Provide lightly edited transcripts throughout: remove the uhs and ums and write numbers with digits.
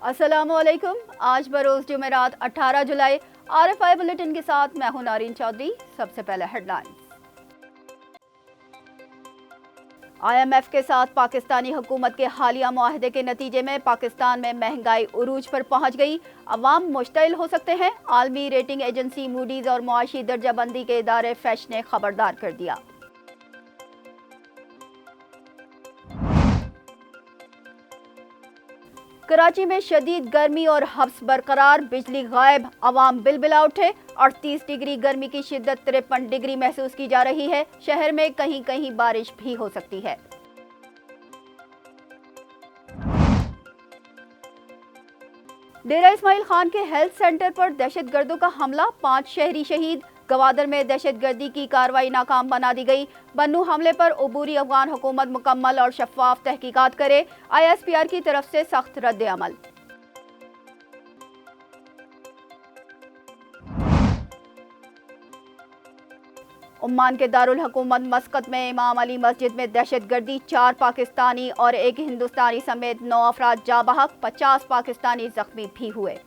अस्सलामु अलैकुम। आज बरोज जुमेरात 18 जुलाई। RFI बुलेटिन के साथ मैं हूं नारिन चौधरी। सबसे पहले हेडलाइंस। IMF के साथ पाकिस्तानी हुकूमत के हालिया मुआहदे के नतीजे में पाकिस्तान में महंगाई उरूज पर पहुंच गई। अवाम मुश्तइल हो सकते हैं। आलमी रेटिंग एजेंसी मूडीज और मुआशी दर्जाबंदी के इदारे फैश ने खबरदार कर दिया। कराची में शदीद गर्मी और हब्स बरकरार, बिजली गायब, अवाम बिलबिला उठे। 38 डिग्री गर्मी की शिद्दत 53 डिग्री महसूस की जा रही है। शहर में कहीं कहीं बारिश भी हो सकती है। डेरा इस्माइल खान के हेल्थ सेंटर पर दहशतगर्दों का हमला, 5 शहरी शहीद। गवादर में दहशतगर्दी की कार्रवाई नाकाम बना दी गई। बन्नू हमले पर अबूरी अफगान हुकूमत मुकम्मल और शफाफ तहकीकात करे। ISPR की तरफ से सख्त रद्द अमल। ओमान के दारुल हुकूमत मस्कत में इमाम अली मस्जिद में दहशतगर्दी, 4 पाकिस्तानी और 1 हिंदुस्तानी समेत 9 अफराद जा बहक, 50 पाकिस्तानी जख्मी भी हुए।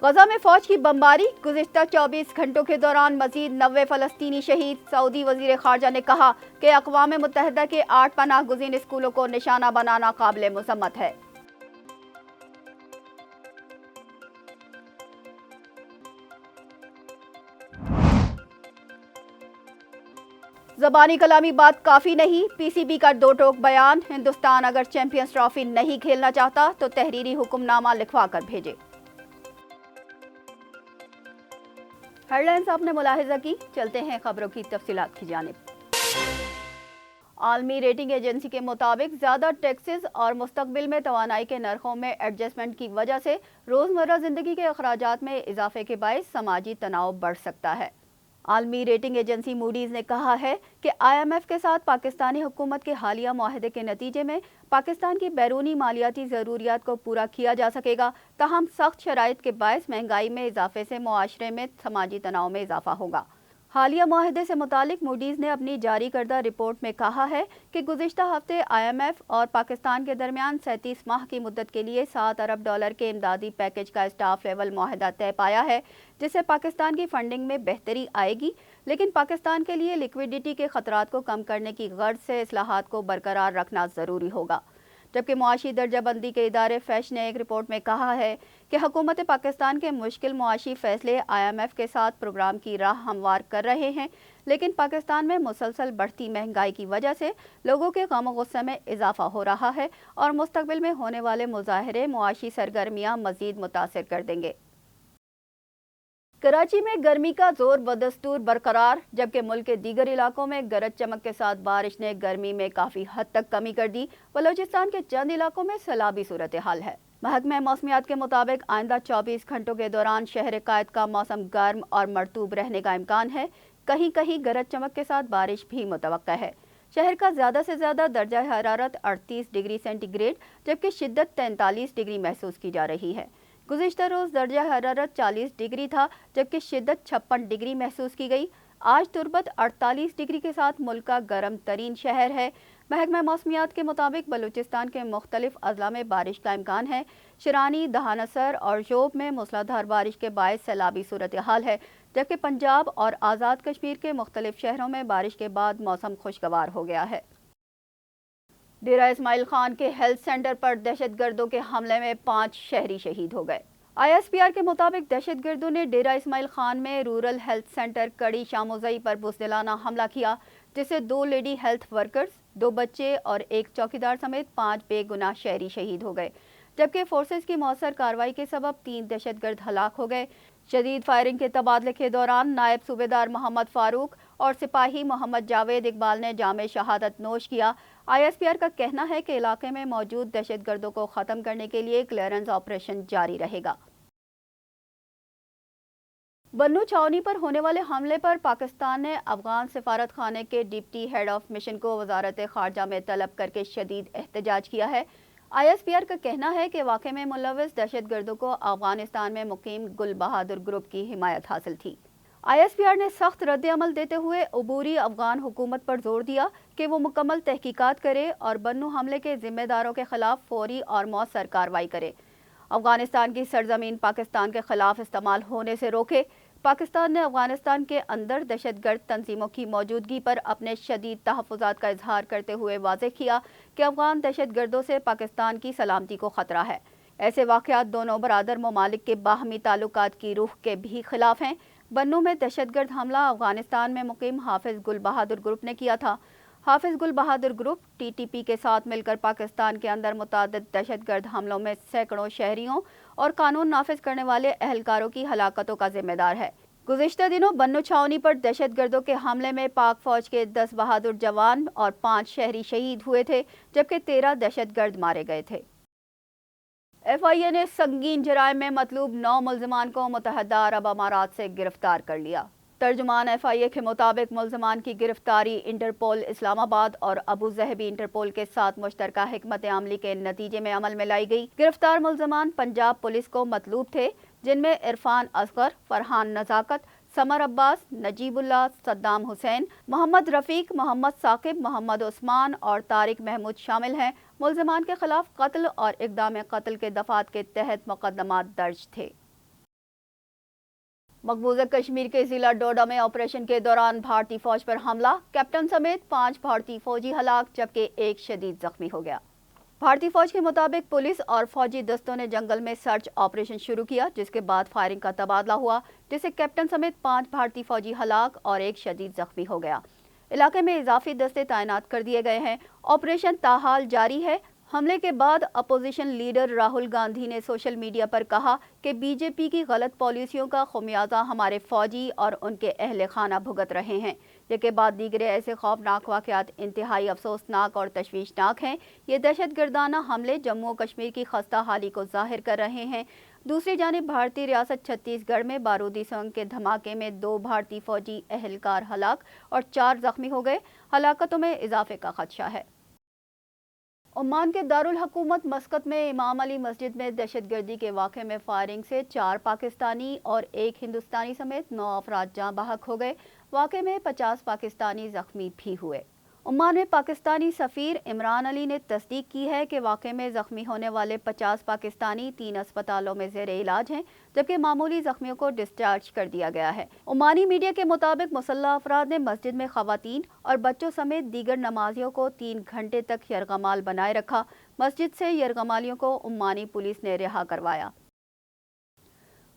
गजा में फौज की बमबारी, गुज़िश्ता 24 घंटों के दौरान मजीद 90 फ़लस्तीनी शहीद। सऊदी वज़ीर ख़ारजा ने कहा कि अक़वाम मुत्तहिदा के 8 पनाह गुज़ीन स्कूलों को निशाना बनाना काबिल मज़म्मत है। ज़बानी कलामी बात काफ़ी नहीं, PCB का दो टोक बयान। हिंदुस्तान अगर चैंपियंस ट्रॉफी नहीं खेलना चाहता तो तहरीरी हुक्मनामा लिखवा कर भेजे। हेडलाइंस आपने मुलाहिजा की। चलते हैं खबरों की तफसीलात की जानिब। आलमी रेटिंग एजेंसी के मुताबिक ज़्यादा टैक्सेस और मुस्तकबिल में तवानाई के नरखों में एडजस्टमेंट की वजह से रोज़मर्रा ज़िंदगी के अखराजात में इजाफे के बायस समाजी तनाव बढ़ सकता है। आलमी रेटिंग एजेंसी मूडीज़ ने कहा है कि IMF के साथ पाकिस्तानी हुकूमत के हालिया मुआहदे के नतीजे में पाकिस्तान की बैरूनी मालियाती ज़रूरियात को पूरा किया जा सकेगा। ताहम सख्त शराइत के बायस महंगाई में इजाफे से मुआशरे में समाजी तनाव में इजाफा होगा। हालिया मुआहदे से मुतालिक मूडीज़ ने अपनी जारी करदा रिपोर्ट में कहा है कि गुज़िश्ता हफ्ते IMF और पाकिस्तान के दरमियान 37 माह की मुद्दत के लिए $7 अरब के इमदादी पैकेज का स्टाफ लेवल मुआहदा तय पाया है, जिससे पाकिस्तान की फंडिंग में बेहतरी आएगी, लेकिन पाकिस्तान के लिए लिक्विडिटी के खतरात को कम करने की गर्ज से इस्लाहात को बरकरार रखना ज़रूरी होगा। जबकि मुआशी दर्जाबंदी के इदारे फैश ने एक रिपोर्ट में कहा है कि हुकूमत पाकिस्तान के मुश्किल मुआशी फैसले IMF के साथ प्रोग्राम की राह हमवार कर रहे हैं, लेकिन पाकिस्तान में मुसलसल बढ़ती महंगाई की वजह से लोगों के गम गुस्से में इजाफा हो रहा है और मुस्तकबिल में होने वाले मुजाहरे मुआशी सरगर्मियाँ मजीद मुतासिर कर देंगे। कराची में गर्मी का जोर बदस्तूर बरकरार, जबकि मुल्क के दीगर इलाकों में गरज चमक के साथ बारिश ने गर्मी में काफ़ी हद तक कमी कर दी। बलोचिस्तान के चंद इलाकों में सैलाबी सूरत हाल है। महकमा मौसमियात के मुताबिक आइंदा 24 घंटों के दौरान शहर कायद का मौसम गर्म और मरतूब रहने का इम्कान है। कहीं कहीं गरज चमक के साथ बारिश भी मुतवक्का है। शहर का ज़्यादा से ज़्यादा दर्जा हरारत 38 डिग्री सेंटीग्रेड जबकि शिद्दत 43 डिग्री महसूस की जा रही है। गुज़िश्ता रोज़ दर्जा हरारत 40 डिग्री था जबकि शिद्दत 56 डिग्री महसूस की गई। आज तुरबत 48 डिग्री के साथ मुल्क का गर्म तरीन शहर है। महकमा मौसमियात के मुताबिक बलूचिस्तान के मुख्तलिफ अजला में बारिश का इम्कान है। शिरानी, दहानसर और जोब में मूसलाधार बारिश के बायस सैलाबी सूरत हाल है, जबकि पंजाब और आज़ाद कश्मीर के मुख्तलिफ शहरों में बारिश के बाद मौसम खुशगवार हो गया है। डेरा इस्माइल खान के हेल्थ सेंटर पर दहशतगर्दों के हमले में 5 शहरी शहीद हो गए। ISPR के मुताबिक दहशतगर्दों ने डेरा इस्माइल खान में रूरल हेल्थ सेंटर कड़ी शामोज़ई पर बुज़दिलाना हमला किया, जिससे 2 लेडी हेल्थ वर्कर्स, 2 बच्चे और 1 चौकीदार समेत 5 बेगुनाह शहरी शहीद हो गए, जबकि फोर्सेस की मौसर कार्रवाई के सबब 3 दहशतगर्द हलाक हो गए। शदीद फायरिंग के तबादले के दौरान नायब सूबेदार मोहम्मद फारूक और सिपाही मोहम्मद जावेद इकबाल ने जामे शहादत नोश किया। ISPR का कहना है कि इलाके में मौजूद दहशतगर्दों को ख़त्म करने के लिए क्लियरेंस ऑपरेशन जारी रहेगा। बन्नू छावनी पर होने वाले हमले पर पाकिस्तान ने अफगान सिफारत खाने के डिप्टी हेड ऑफ मिशन को वजारत ख़ारजा में तलब करके शदीद एहतजाज किया है। ISPR का कहना है कि वाक़े में मुलव्वस दहशतगर्दों को अफगानिस्तान में मुकीम गुल बहादुर ग्रुप की हिमायत हासिल थी। ISPR ने सख्त रद्द-ए-अमल देते हुए अबूरी अफगान हुकूमत पर जोर दिया कि वो मुकम्मल तहकीकात करे और बन्नू हमले के जिम्मेदारों के खिलाफ फौरी और मौसर कार्रवाई करे। अफगानिस्तान की सरजमीन पाकिस्तान के खिलाफ इस्तेमाल होने से रोके। पाकिस्तान ने अफगानिस्तान के अंदर दहशतगर्द तंजीमों की मौजूदगी पर अपने शदीद तहफ़्फ़ुज़ात का इजहार करते हुए वाज़ेह किया कि अफगान दहशतगर्दों से पाकिस्तान की सलामती को ख़तरा है। ऐसे वाक़यात दोनों बरादर ममालिक के बाहमी ताल्लुकात की रूह के भी खिलाफ हैं। बन्नू में दहशतगर्द हमला अफगानिस्तान में मुकीम हाफिज गुल बहादुर ग्रुप ने किया था। हाफिज गुल बहादुर ग्रुप TTP के साथ मिलकर पाकिस्तान के अंदर मुतादिद दहशतगर्द हमलों में सैकड़ों शहरियों और कानून नाफिज करने वाले एहलकारों की हलाकतों का जिम्मेदार है। गुज़िश्ता दिनों बन्नू छावनी पर दहशतगर्दों के हमले में पाक फौज के 10 बहादुर जवान और 5 शहरी शहीद हुए थे, जबकि 13 दहशतगर्द मारे गए थे। FIA ने संगीन जराइम में मतलूब 9 मुल्ज़िमान को मुत्तहदा अरब अमारात से गिरफ्तार कर लिया। तर्जुमान FIA के मुताबिक मुल्ज़िमान की गिरफ्तारी इंटरपोल इस्लामाबाद और अबू ज़हबी इंटरपोल के साथ मुश्तरका हिकमत अमली के नतीजे में अमल में लाई गई। गिरफ्तार मुल्ज़िमान पंजाब पुलिस को मतलूब थे, जिनमें इरफान असगर, फरहान नज़ाकत, समर अब्बास, नजीबुल्लाह, सद्दाम हुसैन, मोहम्मद रफ़ीक, मोहम्मद साकिब, मोहम्मद उस्मान और तारिक महमूद शामिल हैं। मुल्ज़िमान के खिलाफ कत्ल और इक़दाम कत्ल के दफ़ात के तहत मुक़दमात दर्ज थे। मकबूजा कश्मीर के ज़िला डोडा में ऑपरेशन के दौरान भारतीय फौज पर हमला, कैप्टन समेत 5 भारतीय फौजी हलाक, जबकि 1 शदीद जख्मी हो गया। भारतीय फौज के मुताबिक पुलिस और फौजी दस्तों ने जंगल में सर्च ऑपरेशन शुरू किया, जिसके बाद फायरिंग का तबादला हुआ, जिससे कैप्टन समेत 5 भारतीय फौजी हलाक और 1 शदीद जख्मी हो गया। इलाके में इजाफी दस्ते तैनात कर दिए गए हैं। ऑपरेशन ताहाल जारी है। हमले के बाद अपोजिशन लीडर राहुल गांधी ने सोशल मीडिया पर कहा कि BJP की गलत पॉलिसियों का खुमियाजा हमारे फौजी और उनके अहले खाना भुगत रहे हैं। जिसके बाद दीगरे ऐसे खौफनाक वाक़यात इंतहाई अफसोसनाक और तशवीशनाक हैं। ये दहशतगर्दाना हमले जम्मू कश्मीर की खस्ता हाली को जाहिर कर रहे हैं। दूसरी जानिब भारतीय रियासत छत्तीसगढ़ में बारूदी सुरंग के धमाके में 2 भारतीय फौजी एहलकार हलाक और 4 जख्मी हो गए। हलाकतों में इजाफे का खदशा है। ओमान के दारुल हुकूमत मस्कत में इमाम अली मस्जिद में दहशतगर्दी के वाक़े में फायरिंग से 4 पाकिस्तानी और 1 हिंदुस्तानी समेत 9 अफराद जाँ बहक हो गए। वाक़े में 50 पाकिस्तानी जख्मी भी हुए। ओमान में पाकिस्तानी सफ़ीर इमरान अली ने तस्दीक की है कि वाक़े में ज़ख्मी होने वाले 50 पाकिस्तानी 3 अस्पतालों में ज़ेरे इलाज हैं, जबकि मामूली ज़ख्मियों को डिस्चार्ज कर दिया गया है। ओमानी मीडिया के मुताबिक मुसल्लह अफराद ने मस्जिद में ख़वातीन और बच्चों समेत दीगर नमाजियों को 3 घंटे तक यरगमाल बनाए रखा। मस्जिद से यरगमालियों को ओमानी पुलिस ने रिहा करवाया।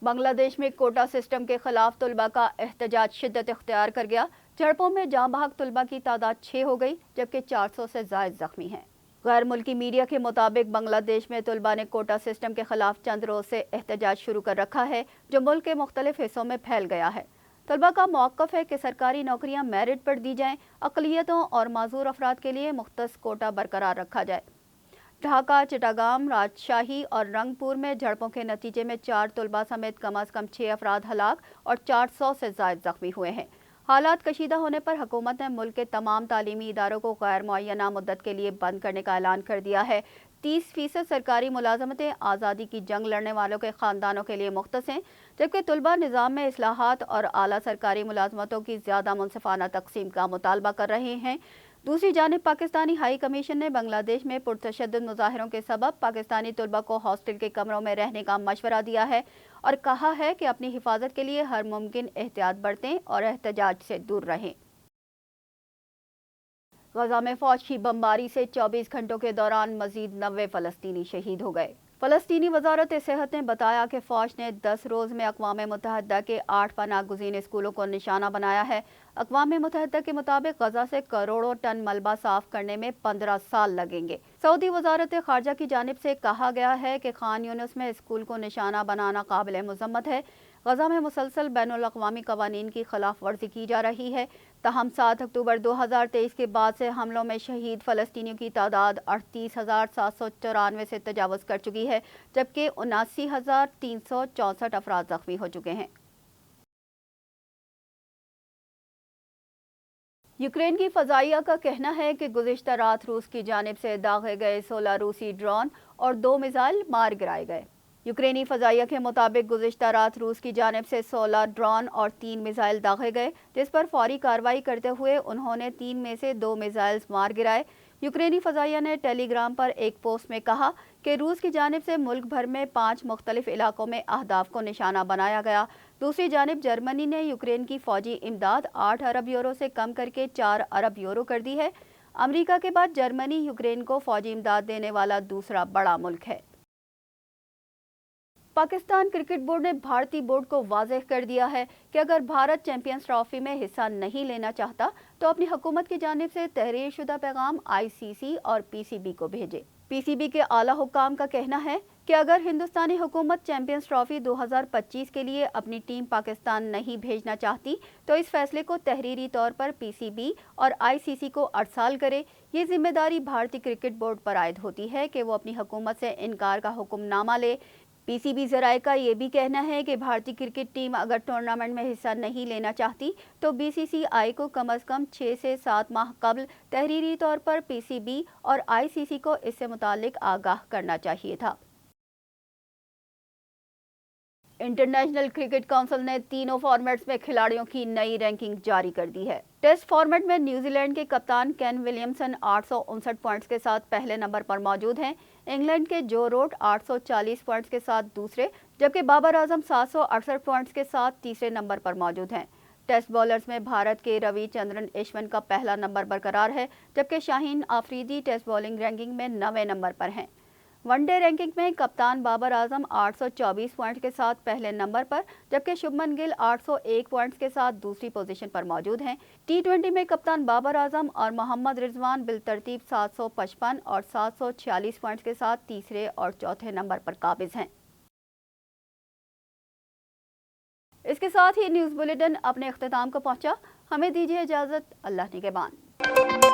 बांग्लादेश में कोटा सिस्टम के खिलाफ तुलबा का एहतजाज शिद्दत इख्तियार कर गया। झड़पों में जाँ बहक तुलबा की तादाद 6 हो गई, जबकि 400 से ज़ायद जख्मी हैं। गैर मुल्की मीडिया के मुताबिक बांग्लादेश में तुलबा ने कोटा सिस्टम के खिलाफ चंद रोज से एहतजाज शुरू कर रखा है, जो मुल्क के मुख्तलिफ हिस्सों में फैल गया है। तुलबा का मौक़िफ़ है कि सरकारी नौकरियाँ मेरिट पर दी जाएँ, अक़लियतों और माजूर अफराद के लिए मुख्तस कोटा बरकरार रखा जाए। ढाका, चिटागांव, राजशाही और रंगपुर में झड़पों के नतीजे में 4 तुलबा समेत कम अज़ कम 6 अफराद हलाक और 400 से ज़ायद जख्मी हुए हैं। हालात कशीदा होने पर हुकूमत ने मुल्क के तमाम तालीमी इदारों को गैर मुअय्यना मुद्दत के लिए बंद करने का ऐलान कर दिया है। 30% सरकारी मुलाजमतें आज़ादी की जंग लड़ने वालों के ख़ानदानों के लिए मुख्तस हैं, जबकि तुलबा निज़ाम में इस्लाहात और आला सरकारी मुलाजमतों की ज़्यादा मुनसिफाना तकसीम का मुतालबा कर रहे हैं। दूसरी जानिब पाकिस्तानी हाई कमीशन ने बांग्लादेश में पुरतशद्दुद मुजाहिरों के सबब पाकिस्तानी तुलबा को हॉस्टल के कमरों में रहने का मशवरा दिया है और कहा है कि अपनी हिफाजत के लिए हर मुमकिन एहतियात बरतें और एहतजाज से दूर रहें। गजा में फौज की बमबारी से 24 घंटों के दौरान मजीद 90 फ़लस्तीनी शहीद हो गए। फ़लस्तीनी वज़ारत सेहत ने बताया कि फ़ौज ने 10 रोज़ में अक़वाम मुत्तहिदा के 8 पनाह गुज़ीन स्कूलों को निशाना बनाया है। अक़वाम मुत्तहिदा के मुताबिक गजा से करोड़ों टन मलबा साफ करने में 15 साल लगेंगे। सऊदी वज़ारत ख़ारजा की जानिब से कहा गया है कि खान यूनिस में स्कूल को निशाना बनाना काबिल मज़म्मत है। गजा में मुसलसल बैनुल अक़वामी क़वानीन की खिलाफ वर्जी की जा रही है। तहम 7 अक्टूबर 2023 के बाद से हमलों में शहीद फ़लस्तीनियों की तादाद 38,794 से तजावज़ कर चुकी है, जबकि 79,364 अफराद ज़ख्मी हो चुके हैं। यूक्रेन की फ़ज़ाइया का कहना है कि गुज़िश्ता रात रूस की जानिब से दागे गए 16 रूसी ड्रोन और 2 मिसाइल मार गिराए गए। यूक्रेनी फजाइया के मुताबिक गुज़िश्ता रात रूस की जानिब से 16 ड्रोन और 3 मिसाइल दागे गए, जिस पर फौरी कार्रवाई करते हुए उन्होंने 3 में से 2 मिसाइल्स मार गिराए। यूक्रेनी फजाइया ने टेलीग्राम पर एक पोस्ट में कहा कि रूस की जानिब से मुल्क भर में 5 मुख्तलिफ इलाकों में अहदाफ को निशाना बनाया गया। दूसरी जानिब जर्मनी ने यूक्रेन की फौजी इमदाद 8 अरब यूरो से कम करके 4 अरब यूरो कर दी है। अमेरिका के बाद जर्मनी यूक्रेन को फौजी इमदाद देने वाला दूसरा बड़ा मुल्क है। पाकिस्तान क्रिकेट बोर्ड ने भारतीय बोर्ड को वाज़ेह कर दिया है कि अगर भारत चैंपियंस ट्रॉफी में हिस्सा नहीं लेना चाहता तो अपनी हुकूमत की जानिब से तहरीर शुदा पैगाम ICC और PCB को भेजे। PCB के आला हुक्काम का कहना है कि अगर हिंदुस्तानी हुकूमत चैंपियंस ट्रॉफी 2025 के लिए अपनी टीम पाकिस्तान नहीं भेजना चाहती तो इस फैसले को तहरीरी तौर पर PCB और ICC को अरसाल करे। ये जिम्मेदारी भारतीय क्रिकेट बोर्ड पर आयद होती है कि वो अपनी हुकूमत से इनकार का हुक्मनामा ले। PCB ज़राए का ये भी कहना है कि भारतीय क्रिकेट टीम अगर टूर्नामेंट में हिस्सा नहीं लेना चाहती तो BCCI को कम अज़ कम 6 से 7 माह कबल तहरीरी तौर पर PCB और ICC को इससे मुतालिक आगाह करना चाहिए था। इंटरनेशनल क्रिकेट काउंसिल ने तीनों फॉर्मेट्स में खिलाड़ियों की नई रैंकिंग जारी कर दी है। टेस्ट फॉर्मेट में न्यूजीलैंड के कप्तान केन विलियमसन 859 पॉइंट्स के साथ पहले नंबर पर मौजूद हैं। इंग्लैंड के जो रूट 840 पॉइंट्स के साथ दूसरे, जबकि बाबर आजम 768 पॉइंट्स के साथ तीसरे नंबर पर मौजूद हैं। टेस्ट बॉलर्स में भारत के रविचंद्रन अश्विन का पहला नंबर बरकरार है, जबकि Shaheen Afridi test bowling ranking में 9वें नंबर पर हैं। वनडे रैंकिंग में कप्तान बाबर आजम 824 पॉइंट के साथ पहले नंबर पर, जबकि शुभमन गिल 801 पॉइंट्स के साथ दूसरी पोजीशन पर मौजूद हैं। T20 में कप्तान बाबर आजम और मोहम्मद रिजवान बिलतरतीब 755 और 746 पॉइंट्स के साथ तीसरे और चौथे नंबर पर काबिज हैं। इसके साथ ही न्यूज़ बुलेटिन अपने इख्तिताम को पहुंचा। हमें दीजिए इजाज़त। अल्लाह निगहबान।